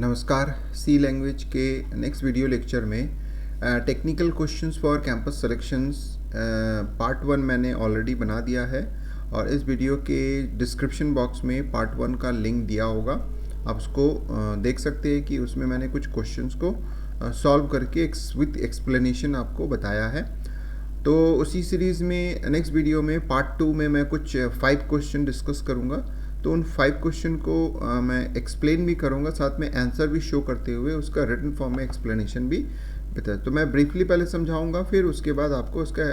नमस्कार। सी लैंग्वेज के next video lecture में technical questions for campus selections part 1 मैंने ऑलरेडी बना दिया है और इस वीडियो के डिस्क्रिप्शन बॉक्स में पार्ट 1 का लिंक दिया होगा। आप उसको देख सकते हैं कि उसमें मैंने कुछ क्वेश्चंस को सॉल्व करके विथ एक्सप्लेनेशन आपको बताया है। तो उसी सीरीज़ में नेक्स्ट वीडियो में पार्ट 2 में मैं कुछ 5 क्वेश्चन डिस्कस करूँगा। तो उन 5 क्वेश्चन को मैं एक्सप्लेन भी करूँगा, साथ में आंसर भी शो करते हुए उसका रिटन फॉर्म में एक्सप्लेनेशन भी बताया। तो मैं ब्रीफली पहले समझाऊंगा, फिर उसके बाद आपको उसका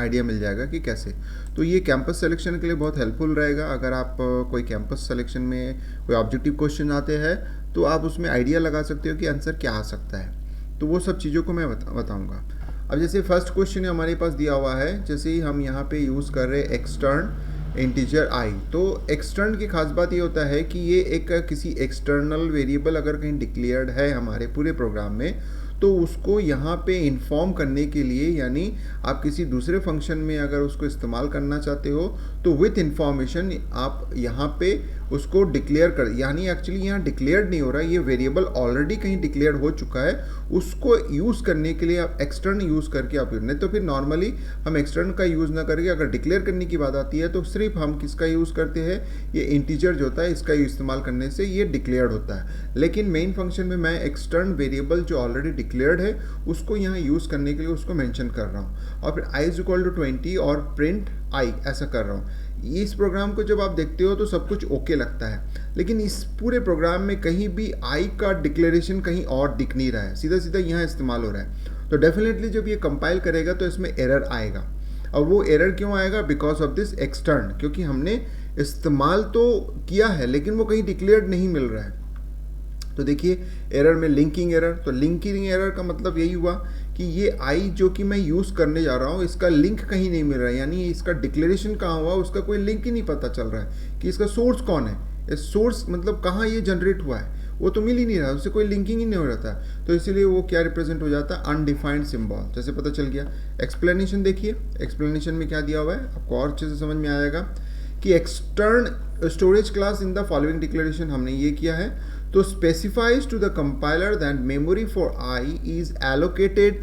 आइडिया मिल जाएगा कि कैसे। तो ये कैंपस सिलेक्शन के लिए बहुत हेल्पफुल रहेगा। अगर आप कोई कैंपस सिलेक्शन में कोई ऑब्जेक्टिव क्वेश्चन आते हैं तो आप उसमें आइडिया लगा सकते हो कि आंसर क्या आ सकता है। तो वो सब चीज़ों को मैं बताऊँगा। अब जैसे फर्स्ट क्वेश्चन हमारे पास दिया हुआ है, जैसे ही हम यहाँ पे यूज़ कर रहे हैं एक्सटर्न इंटीजर आई। तो एक्सटर्न की खास बात ये होता है कि ये एक किसी एक्सटर्नल वेरिएबल अगर कहीं डिक्लेयर्ड है हमारे पूरे प्रोग्राम में, तो उसको यहाँ पे इन्फॉर्म करने के लिए, यानी आप किसी दूसरे फंक्शन में अगर उसको इस्तेमाल करना चाहते हो तो विथ इन्फॉर्मेशन आप यहाँ पे उसको डिक्लेयर कर, यानी एक्चुअली यहाँ डिक्लेयर्ड नहीं हो रहा, ये वेरिएबल ऑलरेडी कहीं डिक्लेयर हो चुका है, उसको यूज़ करने के लिए आप एक्सटर्न यूज़ करके आप नहीं तो फिर नॉर्मली हम एक्सटर्न का यूज़ ना करके अगर डिक्लेयर करने की बात आती है तो सिर्फ हम किसका यूज़ करते हैं, ये इंटीजर जो होता है इसका इस्तेमाल करने से ये डिक्लेयर्ड होता है। लेकिन मेन फंक्शन में मैं एक्सटर्न वेरिएबल जो ऑलरेडी डिक्लेयर्ड है उसको यहाँ यूज़ करने के लिए उसको मेंशन कर रहा हूँ और फिर i = 20 और प्रिंट i ऐसा कर रहा हूँ। इस प्रोग्राम को जब आप देखते हो तो सब कुछ ओके लगता है, लेकिन इस पूरे प्रोग्राम में कहीं भी i का डिक्लेरेशन कहीं और दिख नहीं रहा है, सीधा सीधा यहाँ इस्तेमाल हो रहा है। तो डेफिनेटली जब ये कंपाइल करेगा तो इसमें एरर आएगा। और वो एरर क्यों आएगा? बिकॉज ऑफ दिस एक्सटर्न, क्योंकि हमने इस्तेमाल तो किया है लेकिन वो कहीं डिक्लेयर्ड नहीं मिल रहा है। तो देखिए एरर में लिंकिंग एरर, तो लिंकिंग एरर का मतलब यही हुआ कि ये आई जो कि मैं यूज़ करने जा रहा हूँ इसका लिंक कहीं नहीं मिल रहा है, यानी इसका डिक्लेरेशन कहाँ हुआ उसका कोई लिंक ही नहीं पता चल रहा है कि इसका सोर्स कौन है, इस सोर्स मतलब कहाँ ये जनरेट हुआ है वो तो मिल ही नहीं रहा, उससे कोई लिंकिंग ही नहीं हो रहा था। तो इसीलिए वो क्या रिप्रेजेंट हो जाता है, अनडिफाइंड सिंबल, जैसे पता चल गया। एक्सप्लेनेशन देखिए, एक्सप्लेनेशन में क्या दिया हुआ है आपको और अच्छे से समझ में आएगा कि extern storage class in the following declaration हमने ये किया है। तो specifies to the compiler that memory for i is allocated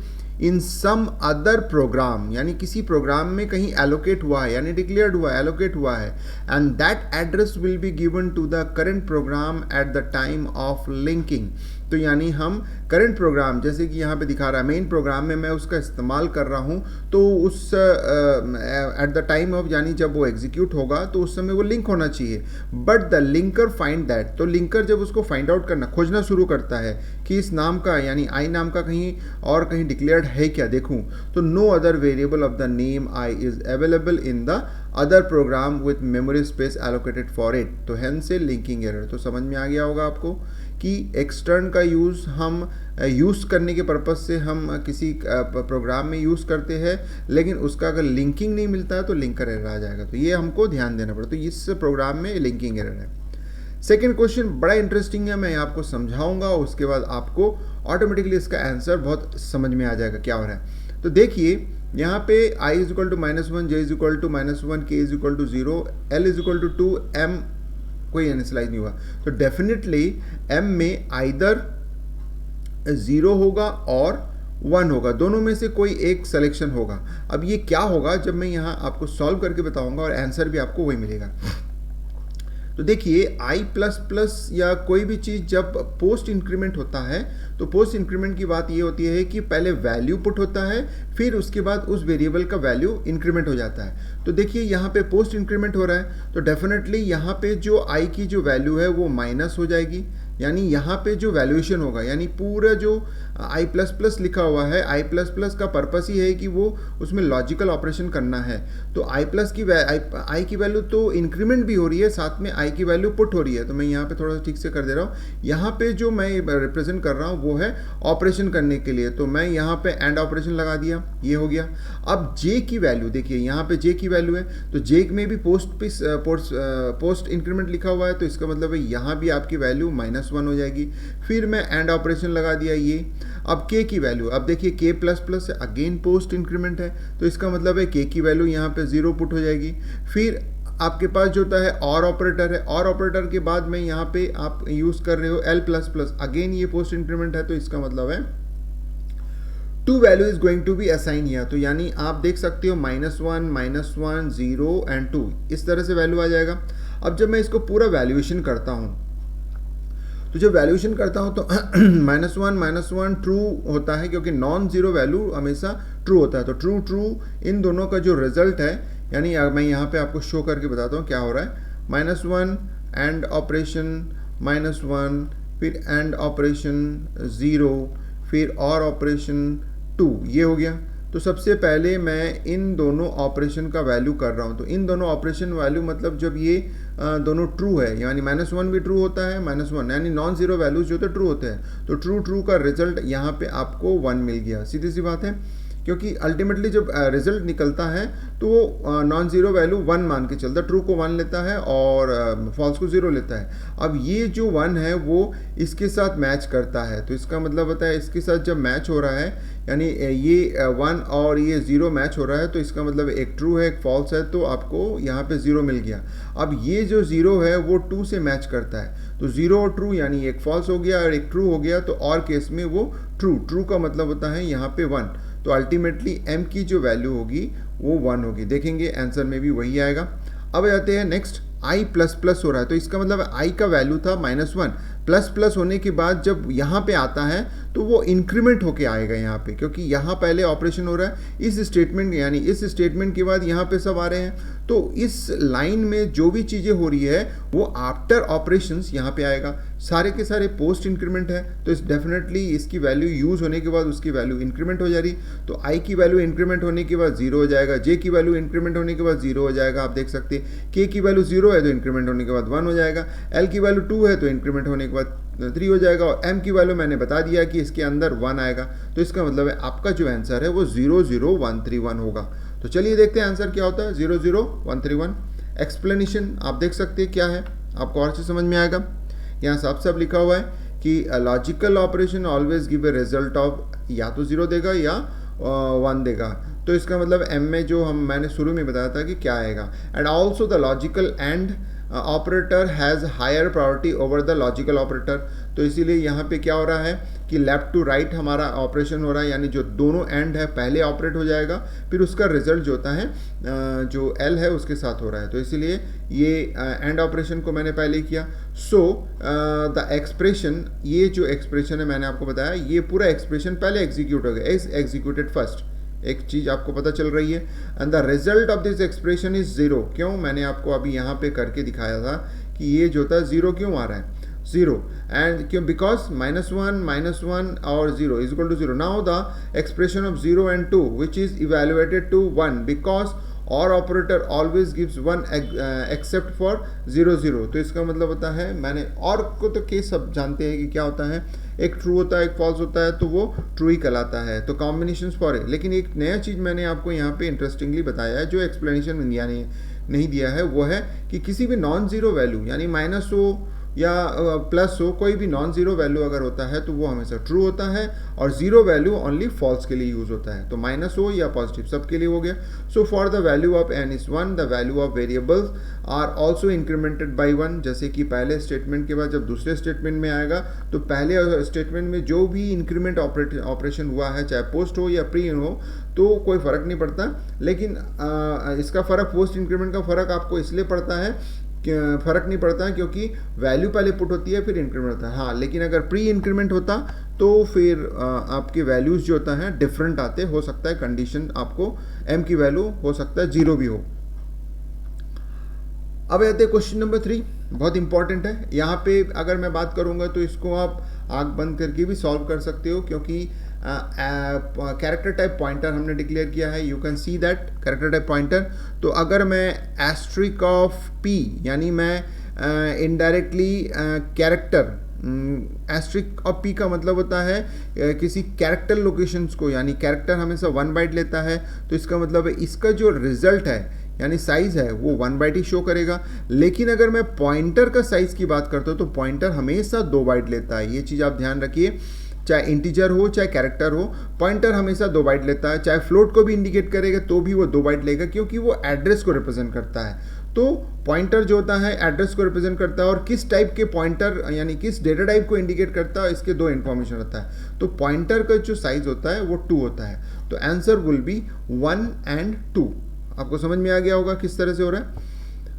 in some other program, यानी किसी प्रोग्राम में कहीं allocate हुआ है, यानी declared हुआ है, allocate हुआ है, and that address will be given to the current program at the time of linking। तो यानी हम करंट प्रोग्राम, जैसे कि यहाँ पे दिखा रहा है मेन प्रोग्राम में मैं उसका इस्तेमाल कर रहा हूँ, तो उस एट द टाइम ऑफ, यानी जब वो एग्जीक्यूट होगा तो उस समय वो लिंक होना चाहिए। But the linker find that, तो लिंकर जब उसको फाइंड आउट करना, खोजना शुरू करता है कि इस नाम का, यानी आई नाम का कहीं और कहीं डिक्लेयर्ड है क्या देखूँ, तो no other variable of the name i is available in the other program with memory space allocated for it. तो हेंस से लिंकिंग एरर। तो समझ में आ गया होगा आपको कि एक्सटर्न का यूज़ हम यूज़ करने के पर्पज़ से हम किसी प्रोग्राम में यूज़ करते हैं, लेकिन उसका अगर लिंकिंग नहीं मिलता है तो लिंकर एरर आ जाएगा। तो ये हमको ध्यान देना पड़ता है। तो इस प्रोग्राम में लिंकिंग एरर है। सेकेंड क्वेश्चन बड़ा इंटरेस्टिंग है, मैं आपको समझाऊंगा, उसके बाद आपको ऑटोमेटिकली इसका आंसर बहुत समझ में आ जाएगा क्या हो रहा है। तो देखिए यहाँ पे i = -1, j = -1, k = 0, l = 2, m कोई इनिशियलाइज नहीं हुआ। तो डेफिनेटली m में आइदर 0 होगा और 1 होगा, दोनों में से कोई एक सिलेक्शन होगा। अब ये क्या होगा जब मैं यहाँ आपको सॉल्व करके बताऊंगा और आंसर भी आपको वही मिलेगा। तो देखिए i++ या कोई भी चीज़ जब पोस्ट इंक्रीमेंट होता है तो पोस्ट इंक्रीमेंट की बात ये होती है कि पहले वैल्यू पुट होता है, फिर उसके बाद उस वेरिएबल का वैल्यू इंक्रीमेंट हो जाता है। तो देखिए यहाँ पे पोस्ट इंक्रीमेंट हो रहा है, तो डेफिनेटली यहाँ पे जो i की जो वैल्यू है वो माइनस हो जाएगी, यानी यहाँ पे जो वैल्यूएशन होगा, यानी पूरा जो i++ लिखा हुआ है, i++ का पर्पस ही है कि वो उसमें लॉजिकल ऑपरेशन करना है। तो i की वैल्यू तो इंक्रीमेंट भी हो रही है, साथ में i की वैल्यू पुट हो रही है। तो मैं यहाँ पे थोड़ा सा ठीक से कर दे रहा हूँ। यहाँ पे जो मैं रिप्रेजेंट कर रहा हूँ वो है ऑपरेशन करने के लिए, तो मैं यहाँ पे एंड ऑपरेशन लगा दिया, ये हो गया। अब j की वैल्यू देखिए, यहाँ पे j की वैल्यू है, तो j में भी पोस्ट इंक्रीमेंट लिखा हुआ है, तो इसका मतलब है यहाँ भी आपकी वैल्यू -1 हो जाएगी। फिर मैं एंड ऑपरेशन लगा दिया ये। अब k की वैल्यू, अब देखिए k++ है, अगेन पोस्ट इंक्रीमेंट है, तो इसका मतलब है k की वैल्यू यहाँ पे 0 पुट हो जाएगी। फिर आपके पास जो होता है और ऑपरेटर है, और ऑपरेटर के बाद में यहाँ पे आप यूज़ कर रहे हो एल प्लस प्लस, अगेन ये पोस्ट इंक्रीमेंट है, तो इसका मतलब है two value is going to be assign here. तो यानी आप देख सकते हो -1, -1, 0 एंड 2, इस तरह से वैल्यू आ जाएगा। अब जब मैं इसको पूरा वैल्यूएशन करता हूँ, तो जब वैल्यूएशन करता हूँ तो -1 ट्रू होता है, क्योंकि नॉन जीरो वैल्यू हमेशा ट्रू होता है। तो ट्रू ट्रू इन दोनों का जो रिजल्ट है, यानी मैं यहाँ पे आपको शो करके बताता हूँ क्या हो रहा है। -1 एंड ऑपरेशन -1, फिर एंड ऑपरेशन 0, फिर और ऑपरेशन 2, ये हो गया। तो सबसे पहले मैं इन दोनों ऑपरेशन का वैल्यू कर रहा हूँ। तो इन दोनों ऑपरेशन वैल्यू मतलब जब ये दोनों ट्रू है, यानी -1 भी ट्रू होता है, -1 यानी नॉन जीरो वैल्यूज जो होते हैं ट्रू होते हैं, तो ट्रू ट्रू का रिजल्ट यहाँ पे आपको 1 मिल गया। सीधी सी बात है, क्योंकि अल्टीमेटली जब रिजल्ट निकलता है तो वो नॉन जीरो वैल्यू 1 मान के चलता है, ट्रू को 1 लेता है और फॉल्स को 0 लेता है। अब ये जो 1 है वो इसके साथ मैच करता है, तो इसका मतलब होता है इसके साथ जब मैच हो रहा है, यानी ये 1 और ये 0 मैच हो रहा है, तो इसका मतलब एक ट्रू है एक फॉल्स है, तो आपको यहाँ पे 0 मिल गया। अब ये जो 0 है वो 2 से मैच करता है, तो 0 और ट्रू यानी एक फॉल्स हो गया और एक ट्रू हो गया, तो और केस में वो ट्रू, ट्रू का मतलब होता है यहाँ पे 1। तो अल्टीमेटली m की जो वैल्यू होगी वो 1 होगी। देखेंगे आंसर में भी वही आएगा। अब जाते हैं नेक्स्ट, i प्लस प्लस हो रहा है, तो इसका मतलब i का वैल्यू था -1, प्लस प्लस होने के बाद जब यहाँ पे आता है तो वो इंक्रीमेंट होके आएगा यहाँ पे, क्योंकि यहाँ पहले ऑपरेशन हो रहा है इस स्टेटमेंट, यानी इस स्टेटमेंट के बाद यहाँ पे सब आ रहे हैं, तो इस लाइन में जो भी चीज़ें हो रही है वो आफ्टर ऑपरेशंस यहाँ पे आएगा। सारे के सारे पोस्ट इंक्रीमेंट है, तो इस डेफिनेटली इसकी वैल्यू यूज़ होने के बाद उसकी वैल्यू इंक्रीमेंट हो जा रही, तो i की वैल्यू इंक्रीमेंट होने के बाद 0 हो जाएगा, j की वैल्यू इंक्रीमेंट होने के बाद 0 हो जाएगा, आप देख सकते हैं k की वैल्यू 0 है तो इंक्रीमेंट होने के बाद 1 हो जाएगा, l की वैल्यू 2 है तो इंक्रीमेंट होने के बाद 3 हो जाएगा, और m की वैल्यू मैंने बता दिया कि इसके अंदर 1 आएगा। तो इसका मतलब है आपका जो आंसर है वो 00131 होगा। तो चलिए देखते हैं आंसर क्या होता है 00131। एक्सप्लेनेशन आप देख सकते हैं क्या है, आपको और से समझ में आएगा। यहाँ साफ साफ लिखा हुआ है कि logical operation always give a result of, या तो 0 देगा या 1 देगा। तो इसका मतलब m में जो मैंने शुरू में बताया था कि क्या आएगा। And also the logical and operator has higher priority over the logical operator. तो इसीलिए यहाँ पे क्या हो रहा है कि लेफ्ट टू राइट हमारा ऑपरेशन हो रहा है, यानी जो दोनों एंड है पहले ऑपरेट हो जाएगा, फिर उसका रिजल्ट जो होता है जो एल है उसके साथ हो रहा है, तो इसीलिए ये एंड ऑपरेशन को मैंने पहले किया। सो द एक्सप्रेशन, ये जो एक्सप्रेशन है मैंने आपको बताया, ये पूरा एक्सप्रेशन पहले एग्जीक्यूट हो गया, इज एग्जीक्यूटेड फर्स्ट, एक चीज़ आपको पता चल रही है। And the result of this expression is 0। क्यों, मैंने आपको अभी यहाँ पे करके दिखाया था कि ये जो था 0 क्यों आ रहा है, 0 एंड क्यों, बिकॉज -1 और 0 is equal to 0। Now the expression of 0 and 2 which is evaluated to 1 because or operator always gives 1 except for 0 0। तो इसका मतलब होता है, मैंने और को तो केस सब जानते हैं कि क्या होता है, एक ट्रू होता है एक फॉल्स होता है, तो वो ट्रू ही कहलाता है, तो कॉम्बिनेशन फॉर है। लेकिन एक नया चीज़ मैंने आपको यहाँ पे इंटरेस्टिंगली बताया है, जो एक्सप्लेनेशन इंडिया ने नहीं दिया है, वो है कि किसी भी नॉन जीरो वैल्यू, यानी माइनस हो या प्लस हो, कोई भी नॉन जीरो वैल्यू अगर होता है तो वो हमेशा ट्रू होता है, और जीरो वैल्यू ओनली फॉल्स के लिए यूज होता है। तो माइनस हो या पॉजिटिव सबके लिए हो गया। So for the value of n is 1, the value of variables are also incremented by 1। जैसे कि पहले स्टेटमेंट के बाद जब दूसरे स्टेटमेंट में आएगा, तो पहले स्टेटमेंट में जो भी इंक्रीमेंट ऑपरेशन हुआ है, चाहे पोस्ट हो या प्री हो, तो कोई फ़र्क नहीं पड़ता। लेकिन इसका फ़र्क, पोस्ट इंक्रीमेंट का फ़र्क आपको इसलिए पड़ता है, फ़र्क नहीं पड़ता है क्योंकि वैल्यू पहले पुट होती है फिर इंक्रीमेंट होता है। हाँ, लेकिन अगर प्री इंक्रीमेंट होता तो फिर आपके वैल्यूज़ जो होता है डिफरेंट आते, हो सकता है कंडीशन आपको m की वैल्यू हो सकता है 0 भी हो। अब आते हैं क्वेश्चन नंबर 3, बहुत इंपॉर्टेंट है। यहाँ पे अगर मैं बात करूँगा तो इसको आप आँख बंद करके भी सॉल्व कर सकते हो, क्योंकि कैरेक्टर टाइप पॉइंटर हमने डिक्लेयर किया है। You can see that character type pointer. तो अगर मैं एस्ट्रिक ऑफ p, यानी मैं indirectly character, asterisk of p का मतलब होता है किसी कैरेक्टर लोकेशंस को, यानी कैरेक्टर हमेशा 1 बाइट लेता है, तो इसका मतलब है इसका जो रिजल्ट है यानी साइज़ है वो 1 बाइट ही शो करेगा। लेकिन अगर मैं पॉइंटर का साइज़ की बात करता हूँ तो पॉइंटर हमेशा 2 बाइट लेता है। ये चीज़ आप ध्यान रखिए, चाहे इंटीजर हो चाहे कैरेक्टर हो, पॉइंटर हमेशा 2 बाइट लेता है। चाहे फ्लोट को भी इंडिकेट करेगा तो भी वो 2 बाइट लेगा, क्योंकि वो एड्रेस को रिप्रेजेंट करता है। तो पॉइंटर जो होता है एड्रेस को रिप्रेजेंट करता है, और किस टाइप के पॉइंटर यानी किस डेटा टाइप को इंडिकेट करता है, इसके दो इन्फॉर्मेशन होता है। तो पॉइंटर का जो साइज होता है वो 2 होता है, तो आंसर विल बी 1 and 2। आपको समझ में आ गया होगा किस तरह से हो रहा है।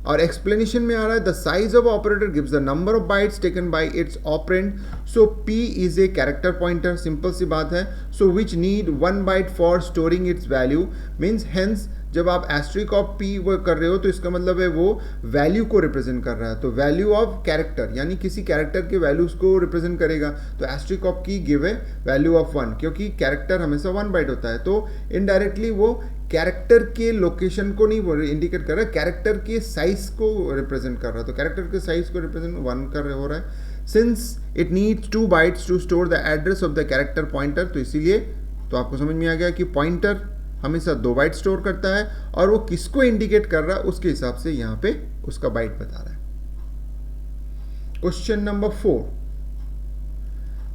और एक्सप्लेनेशन में आ रहा है the size of operator gives the number of bytes taken by its operand. So p is a character pointer, simple सी बात है। So which need 1 byte for storing its value, means hence जब आप asterisk of p वो कर रहे हो तो इसका मतलब है वो वैल्यू को रिप्रेजेंट कर रहा है। तो वैल्यू ऑफ कैरेक्टर यानी किसी कैरेक्टर के वैल्यूज को रिप्रेजेंट करेगा, तो एस्ट्रिक ऑफ की गिव ए वैल्यू ऑफ 1, क्योंकि कैरेक्टर हमेशा 1 बाइट होता है। तो इनडायरेक्टली वो कैरेक्टर के लोकेशन को नहीं इंडिकेट कर रहा है, कैरेक्टर के साइज को रिप्रेजेंट कर रहा है। तो कैरेक्टर के साइज को रिप्रेजेंट 1 कर हो रहा है। Since it needs 2 bytes to store the address of the character pointer, तो इसीलिए तो आपको समझ में आ गया कि पॉइंटर हमेशा 2 बाइट स्टोर करता है, और वो किसको इंडिकेट कर रहा है उसके हिसाब से यहाँ पे उसका बाइट बता रहा है। Question number 4।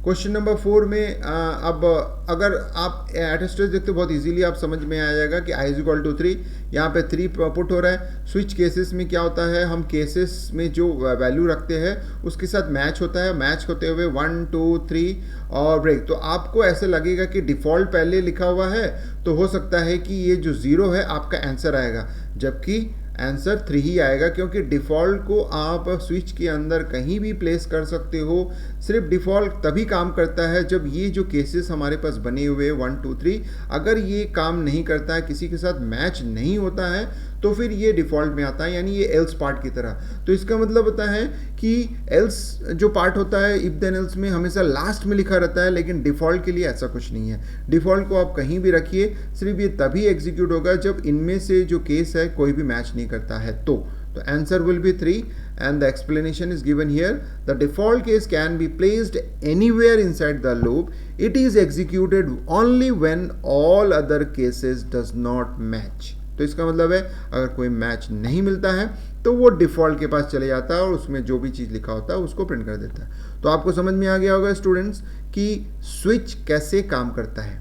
क्वेश्चन नंबर 4 में अब अगर आप एटस्टेज देखते हो बहुत इजीली आप समझ में आ जाएगा कि i = 3, यहाँ पे 3 पुट हो रहा है। स्विच केसेस में क्या होता है, हम केसेस में जो वैल्यू रखते हैं उसके साथ मैच होता है, मैच होते हुए 1 2 3 और ब्रेक। तो आपको ऐसे लगेगा कि डिफ़ॉल्ट पहले लिखा हुआ है, तो हो सकता है कि ये जो 0 है आपका आंसर आएगा, जबकि आंसर 3 ही आएगा, क्योंकि डिफ़ॉल्ट को आप स्विच के अंदर कहीं भी प्लेस कर सकते हो। सिर्फ डिफ़ॉल्ट तभी काम करता है जब ये जो केसेस हमारे पास बने हुए 1 2 3 अगर ये काम नहीं करता है, किसी के साथ मैच नहीं होता है, तो फिर ये डिफ़ॉल्ट में आता है, यानी ये एल्स पार्ट की तरह। तो इसका मतलब होता है कि एल्स जो पार्ट होता है इफ देन एल्स में हमेशा लास्ट में लिखा रहता है, लेकिन डिफ़ॉल्ट के लिए ऐसा कुछ नहीं है। डिफ़ॉल्ट को आप कहीं भी रखिए, सिर्फ ये तभी एग्जीक्यूट होगा जब इनमें से जो केस है कोई भी मैच नहीं करता है। तो answer will be 3 and the explanation is given here. The default case can be placed anywhere inside the loop. It is executed only when all other cases does not match. तो इसका मतलब है अगर कोई मैच नहीं मिलता है तो वो डिफ़ॉल्ट के पास चले जाता है और उसमें जो भी चीज़ लिखा होता है उसको प्रिंट कर देता है। तो आपको समझ में आ गया होगा स्टूडेंट्स कि स्विच कैसे काम करता है।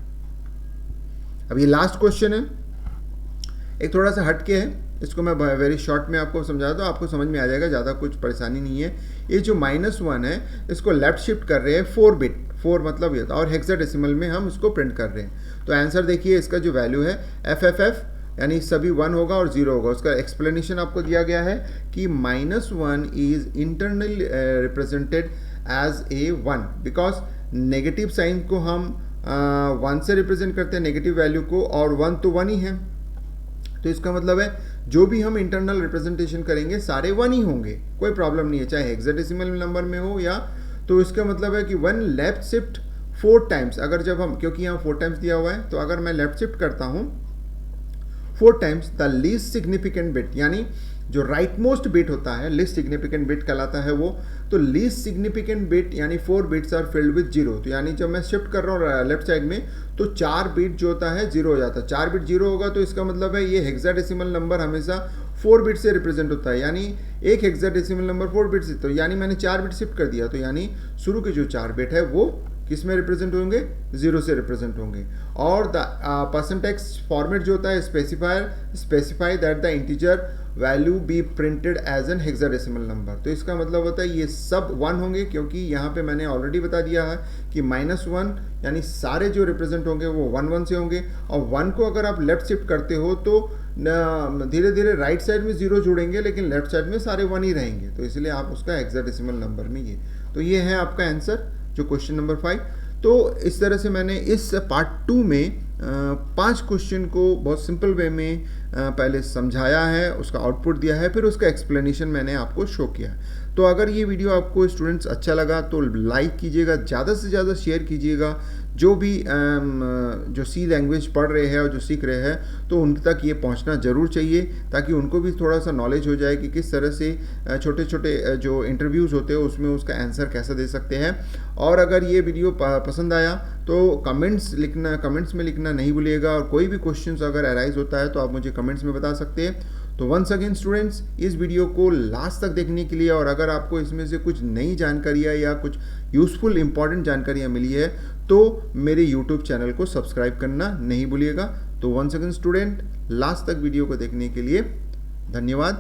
अब ये लास्ट क्वेश्चन है, एक थोड़ा सा हटके है, इसको मैं वेरी शॉर्ट में आपको समझा दूँ, आपको समझ में आ जाएगा, ज़्यादा कुछ परेशानी नहीं है। ये जो -1 है इसको लेफ्ट शिफ्ट कर रहे हैं 4 बिट, 4 मतलब ये था, और हेक्साडेसिमल में हम इसको प्रिंट कर रहे हैं। तो आंसर देखिए, इसका जो वैल्यू है FFF यानी सभी 1 होगा और 0 होगा। उसका एक्सप्लेनेशन आपको दिया गया है कि -1 is internally represented as a 1 because negative sign को हम 1 से रिप्रेजेंट करते हैं नेगेटिव वैल्यू को, और 1 तो 1 ही है। तो इसका मतलब है जो भी हम इंटरनल रिप्रेजेंटेशन करेंगे सारे 1 ही होंगे, कोई प्रॉब्लम नहीं है, चाहे हेक्साडेसिमल नंबर में हो या। तो इसका मतलब है कि 1 लेफ्ट शिफ्ट 4 टाइम्स, अगर जब हम, क्योंकि यहाँ 4 टाइम्स दिया हुआ है, तो अगर मैं लेफ्ट शिफ्ट करता हूँ 4 times the least significant bit, यानी जो राइट मोस्ट बिट होता है लीस्ट सिग्निफिकेंट बिट कहलाता है वो। तो लीस्ट सिग्निफिकेंट बिट यानी 4 बिट्स आर फिल्ड विद 0। तो यानी जब मैं शिफ्ट कर रहा हूँ लेफ्ट साइड में तो 4 बिट जो होता है 0 हो जाता है। 4 बिट 0 होगा तो इसका मतलब है ये हेक्साडेसिमल नंबर हमेशा 4 बिट से रिप्रेजेंट होता है, यानी एक हेक्साडेसिमल नंबर 4 बिट से। तो यानी मैंने 4 बिट शिफ्ट कर दिया, तो यानी शुरू के जो 4 बिट है वो किस में रिप्रेजेंट होंगे, 0 से रिप्रेजेंट होंगे। और द परसेंटेज फॉर्मेट जो होता है specify that the integer value be printed as an hexadecimal number. तो इसका मतलब होता है ये सब 1 होंगे, क्योंकि यहाँ पे मैंने ऑलरेडी बता दिया है कि -1 यानी सारे जो रिप्रेजेंट होंगे वो 1 1 से होंगे। और 1 को अगर आप लेफ्ट शिफ्ट करते हो तो धीरे धीरे राइट साइड में 0 जुड़ेंगे, लेकिन लेफ्ट साइड में सारे 1 ही रहेंगे। तो इसलिए आप उसका हेक्साडेसिमल नंबर में ये, तो ये है आपका आंसर जो क्वेश्चन नंबर 5। तो इस तरह से मैंने इस पार्ट 2 में 5 क्वेश्चन को बहुत सिंपल वे में पहले समझाया है, उसका आउटपुट दिया है, फिर उसका एक्सप्लेनेशन मैंने आपको शो किया। तो अगर ये वीडियो आपको स्टूडेंट्स अच्छा लगा तो लाइक कीजिएगा, ज़्यादा से ज़्यादा शेयर कीजिएगा। जो भी जो सी लैंग्वेज पढ़ रहे हैं और जो सीख रहे हैं तो उन तक ये पहुंचना ज़रूर चाहिए, ताकि उनको भी थोड़ा सा नॉलेज हो जाए कि किस तरह से छोटे छोटे जो इंटरव्यूज़ होते हैं उसमें उसका आंसर कैसे दे सकते हैं। और अगर ये वीडियो पसंद आया तो कमेंट्स में लिखना नहीं भूलिएगा, और कोई भी क्वेश्चंस अगर अराइज होता है तो आप मुझे कमेंट्स में बता सकते हैं। तो वंस अगेन स्टूडेंट्स, इस वीडियो को लास्ट तक देखने के लिए, और अगर आपको इसमें से कुछ नई जानकारियाँ या कुछ यूज़फुल इंपॉर्टेंट जानकारियाँ मिली है तो मेरे यूट्यूब चैनल को सब्सक्राइब करना नहीं भूलिएगा। तो वंस अगेन स्टूडेंट, लास्ट तक वीडियो को देखने के लिए धन्यवाद।